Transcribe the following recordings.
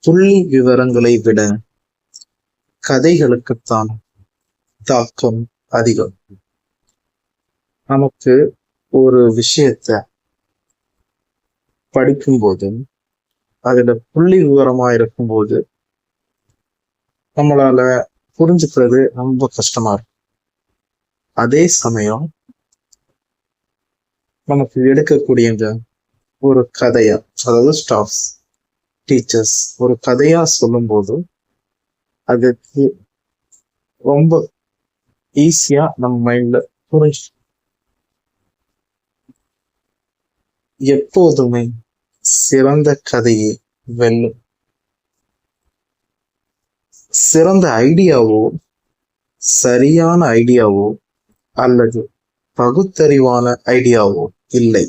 புள்ளி விவரங்களை விட கதைகளுக்குத்தான் தாக்கம் அதிகம். நமக்கு ஒரு விஷயத்த படிக்கும்போது அதுல புள்ளி விவரமா இருக்கும்போது நம்மளால புரிஞ்சுக்கிறது ரொம்ப கஷ்டமா இருக்கும். அதே சமயம் நமக்கு எடுக்கக்கூடிய ஒரு கதையா, அதாவது ஸ்டாஃப்ஸ் டீச்சர்ஸ் ஒரு கதையா சொல்லும் போது அதுக்கு ரொம்ப ஈஸியா நம்ம மைண்ட்ல புரிஞ்சு. எப்போதுமே சிறந்த கதையை வெல்லும். சிறந்த ஐடியாவோ, சரியான ஐடியாவோ அல்லது பகுத்தறிவான ஐடியாவோ இல்லை.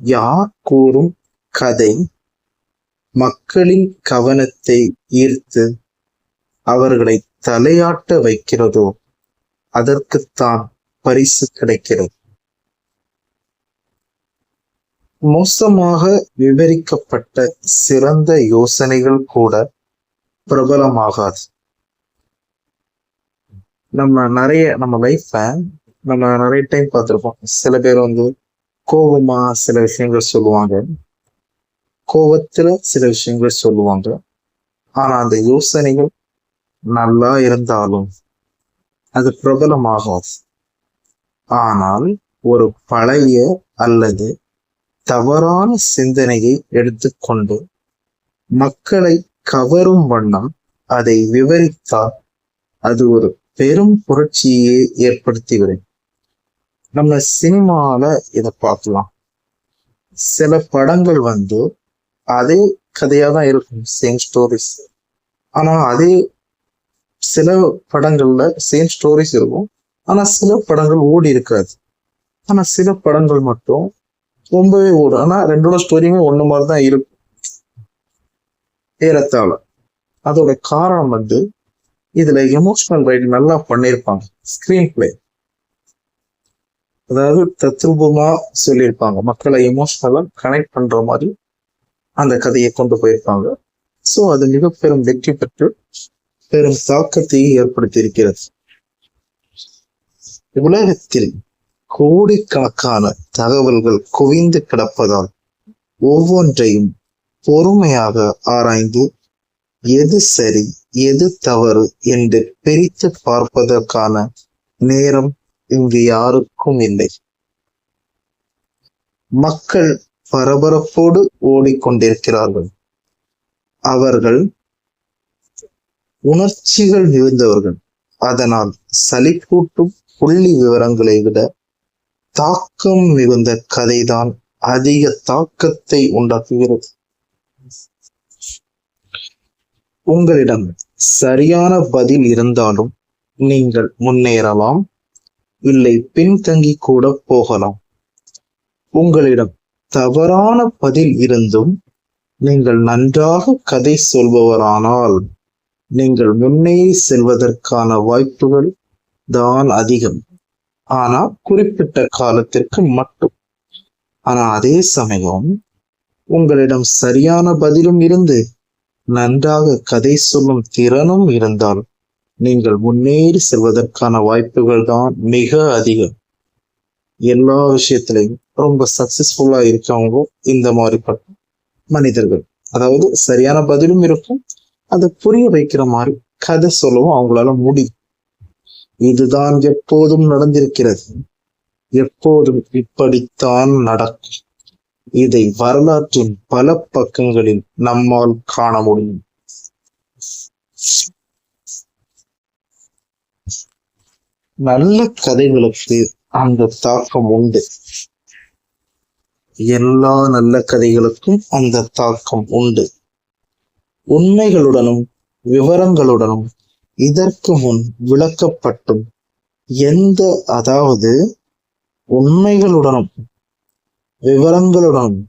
யார் கூறும் கதை மக்களின் கவனத்தை ஈர்த்து அவர்களை தலையாட்ட வைக்கிறதோ அதற்குத்தான் பரிசு கிடைக்கிறது. மோசமாக விவரிக்கப்பட்ட சிறந்த யோசனைகள் கூட பிரபலமாகாது. நம்ம லைஃப்ல நம்ம நிறைய டைம் பார்த்திருப்போம். சில பேர் கோபமா சில விஷயங்கள் சொல்லுவாங்க, கோபத்துல சில விஷயங்கள் சொல்லுவாங்க. ஆனா அந்த யோசனைகள் நல்லா இருந்தாலும் அது பிரபலமாகாது. ஆனால் ஒரு பழைய அல்லது தவறான சிந்தனையை எடுத்துக்கொண்டு மக்களை கவரும் வண்ணம் அதை விவரித்தால் அது ஒரு பெரும் புரட்சியை ஏற்படுத்திவிடும். நம்ம சினிமால இதை பார்க்கலாம். சில படங்கள் அதே கதையா தான் இருக்கும், சேம் ஸ்டோரிஸ். ஆனா அதே சில படங்கள்ல சேம் ஸ்டோரிஸ் இருக்கும், ஆனா சில படங்கள் ஓடி இருக்காது. ஆனா சில படங்கள் மட்டும் ரொம்பவே ஓடும். ஆனா ரெண்டோட ஸ்டோரியுமே ஒண்ணு மாதிரிதான் இருக்கும் ஏறத்தாழ. அதோட காரணம் இதுல எமோஷனல் ரைட்டிங் நல்லா பண்ணியிருப்பாங்க. ஸ்கிரீன் பிளே, அதாவது தத்ரூபமா சொல்லியிருப்பாங்க. மக்களை எமோஷனலா கனெக்ட் பண்ற மாதிரி அந்த கதையை கொண்டு போயிருப்பாங்க. சோ அது மிக பெரும் வெற்றி பெற்று பெரும் தாக்கத்தை ஏற்படுத்தி இருக்கிறது. உலகத்தில் கோடிக்கணக்கான தகவல்கள் குவிந்து கிடப்பதால் ஒவ்வொன்றையும் பொறுமையாக ஆராய்ந்து எது சரி எது தவறு என்று பிரித்து பார்ப்பதற்கான நேரம் இங்கு யாருக்கும் இல்லை. மக்கள் பரபரப்போடு ஓடிக்கொண்டிருக்கிறார்கள். அவர்கள் உணர்ச்சிகள் மிகுந்தவர்கள். அதனால் சலிப்பூட்டும் புள்ளி விவரங்களை விட தாக்கம் மிகுந்த கதைதான் அதிக தாக்கத்தை உண்டாக்குகிறது. உங்களிடம் சரியான பதில் இருந்தாலும் நீங்கள் முன்னேறலாம், இல்லை பின்தங்கி கூட போகலாம். உங்களிடம் தவறான பதில் இருந்தும் நீங்கள் நன்றாக கதை சொல்பவரானால் நீங்கள் முன்னேறி செல்வதற்கான வாய்ப்புகள் தான் அதிகம். ஆனா குறிப்பிட்ட காலத்திற்கு மட்டும். ஆனா அதே சமயம் உங்களிடம் சரியான பதிலும் இருந்து நன்றாக கதை சொல்லும் திறனும் இருந்தால் நீங்கள் முன்னேறி செல்வதற்கான வாய்ப்புகள் தான் மிக அதிகம். எல்லா விஷயத்திலையும் ரொம்ப சக்சஸ்ஃபுல்லா இருக்கவங்க இந்த மாதிரிப்பட்ட மனிதர்கள். அதாவது சரியான பதிலும் இருக்கும், அதை புரிய வைக்கிற மாதிரி கதை சொல்லவும் அவங்களால முடியும். இதுதான் எப்போதும் நடந்திருக்கிறது, எப்போதும் இப்படித்தான் நடக்கும். இதை வரலாற்றின் பல பக்கங்களில் நம்மால் காண முடியும். நல்ல கதைகளுக்கு அந்த தாக்கம் உண்டு. எல்லா நல்ல கதைகளுக்கும் அந்த தாக்கம் உண்டு. உண்மைகளுடனும் விவரங்களுடனும் இதற்கு முன் விளக்கப்பட்டும் அதாவது உண்மைகளுடனும் விவரங்களுடனும்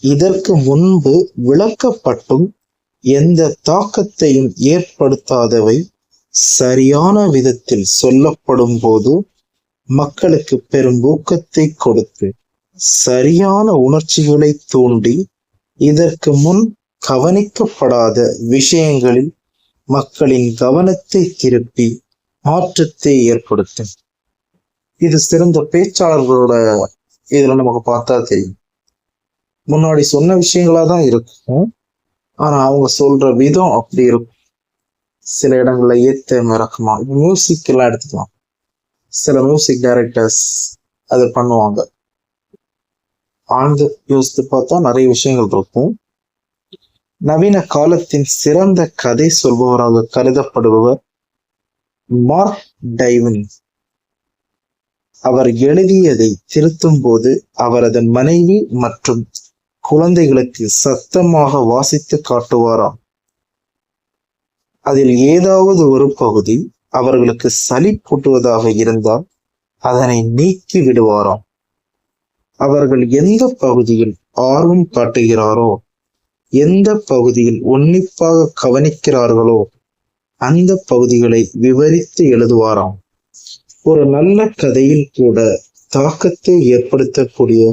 இதற்கு முன்பு விளக்கப்பட்டும் எந்த தாக்கத்தையும் ஏற்படுத்தாதவை சரியான விதத்தில் சொல்லப்படும் போது மக்களுக்கு பெரும் ஊக்கத்தை கொடுத்து சரியான உணர்ச்சிகளை தூண்டி இதற்கு முன் கவனிக்கப்படாத விஷயங்களில் மக்களின் கவனத்தை திருப்பி மாற்றத்தை ஏற்படுத்தும். இது சிறந்த பேச்சாளர்களோட இதுல நமக்கு பார்த்தா தெரியும். முன்னாடி சொன்ன விஷயங்களா தான் இருக்கும், ஆனா அவங்க சொல்ற விதம் அப்படி இருக்கும். சில இடங்கள்ல ஏத்த மறக்குமா, மியூசிக் எல்லாம் எடுத்துக்கலாம். சில மியூசிக் டைரக்டர்ஸ் அது பண்ணுவாங்க. ஆழ்ந்து யோசித்து பார்த்தா நிறைய விஷயங்கள் இருக்கும். நவீன காலத்தின் சிறந்த கதை சொல்பவராக கருதப்படுபவர் மார்க் டைவன். அவர் எழுதியதை திருத்தும் போது அவரது மனைவி மற்றும் குழந்தைகளுக்கு சத்தமாக வாசித்து காட்டுவாராம். அதில் ஏதாவது ஒரு பகுதி அவர்களுக்கு சலிப்பூட்டுவதாக இருந்தால் அதனை நீக்கி விடுவாராம். அவர்கள் எந்த பகுதியில் ஆர்வம் காட்டுகிறாரோ, எந்த பகுதியில் உன்னிப்பாக கவனிக்கிறார்களோ அந்த பகுதிகளை விவரித்து எழுதுவாராம். ஒரு நல்ல கதையில் கூட தாக்கத்தை ஏற்படுத்தக்கூடிய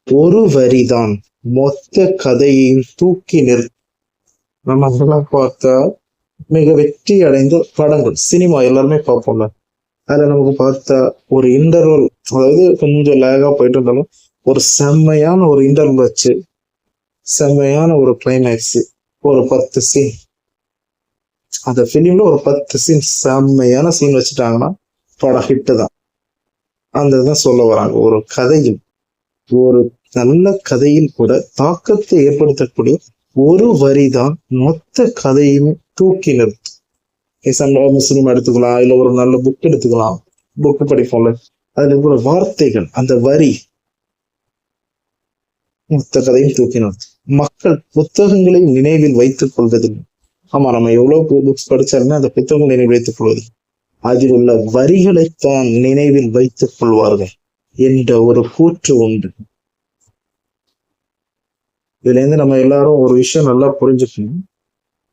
ஒரு வரிதான் மொத்த கதையையும் தூக்கி நம்ம பார்த்தா மிக வெற்றி அடைந்த படங்கள், சினிமா எல்லாருமே பார்ப்போம்ல. அதுல நமக்கு பார்த்தா ஒரு இன்டர்வல், அதாவது கொஞ்சம் லேகா போயிட்டு இருந்தாலும் ஒரு செம்மையான ஒரு இன்டர்வல் வச்சு செம்மையான ஒரு கிளைமேக்ஸ், ஒரு 10 சீன், அந்த பிலிம்ல ஒரு 10 சீன் செம்மையான சீன் வச்சுட்டாங்கன்னா படம் ஹிட்டு தான். அந்த தான் சொல்ல வராங்க. ஒரு கதையில், ஒரு நல்ல கதையில் கூட தாக்கத்தை ஏற்படுத்தக்கூடிய ஒரு வரிதான் மொத்த கதையுமே தூக்கி நிறுத்தும். சினிமா எடுத்துக்கலாம், இல்ல ஒரு நல்ல புக் எடுத்துக்கலாம், புக் படிப்போம்ல, அதுல இருக்கிற வார்த்தைகள், அந்த வரி மொத்த கதையும் தூக்கி நிறுத்தும். மக்கள் புத்தகங்களை நினைவில் வைத்துக் கொள்வதில்லை. ஆமா, நம்ம எவ்வளவு புக்ஸ் படிச்சாலுமே அந்த புத்தகங்கள் நினைவில் வைத்துக் கொள்வது, அதில் உள்ள வரிகளைத்தான் நினைவில் வைத்துக் கொள்வார்கள் என்ற ஒரு கூற்று உண்டு. இதுல இருந்து நம்ம எல்லாரும் ஒரு விஷயம் நல்லா புரிஞ்சுக்கணும்.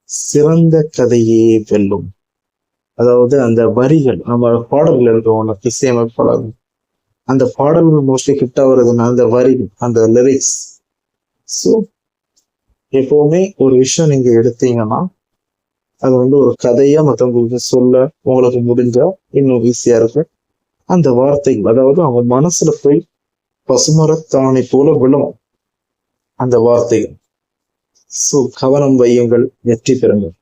சிறந்த கதையே வெல்லும். அதாவது அந்த வரிகள், நம்ம பாடல்கள் எழுதுவோம், இசையமைப்பாளர்கள், அந்த பாடல்கள் மோஸ்ட்லி ஹிட் ஆகுறதுன்னா அந்த வரிகள், அந்த லிரிக்ஸ். ஸோ எப்பவுமே ஒரு விஷயம் நீங்க எடுத்தீங்கன்னா அது ஒரு கதையா மற்றவங்களுக்கு சொல்ல உங்களுக்கு முடிஞ்சா இன்னும் ஈஸியா இருக்கும். அந்த வார்த்தைகள், அதாவது அவங்க மனசுல போய் பசுமரத்தாணி போல விழும் அந்த வார்த்தைகள். ஸோ கவனம் வையுங்கள், வெற்றி பெறுங்கள்.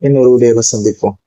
இன்னொரு வீடியோவை சந்திப்போம்.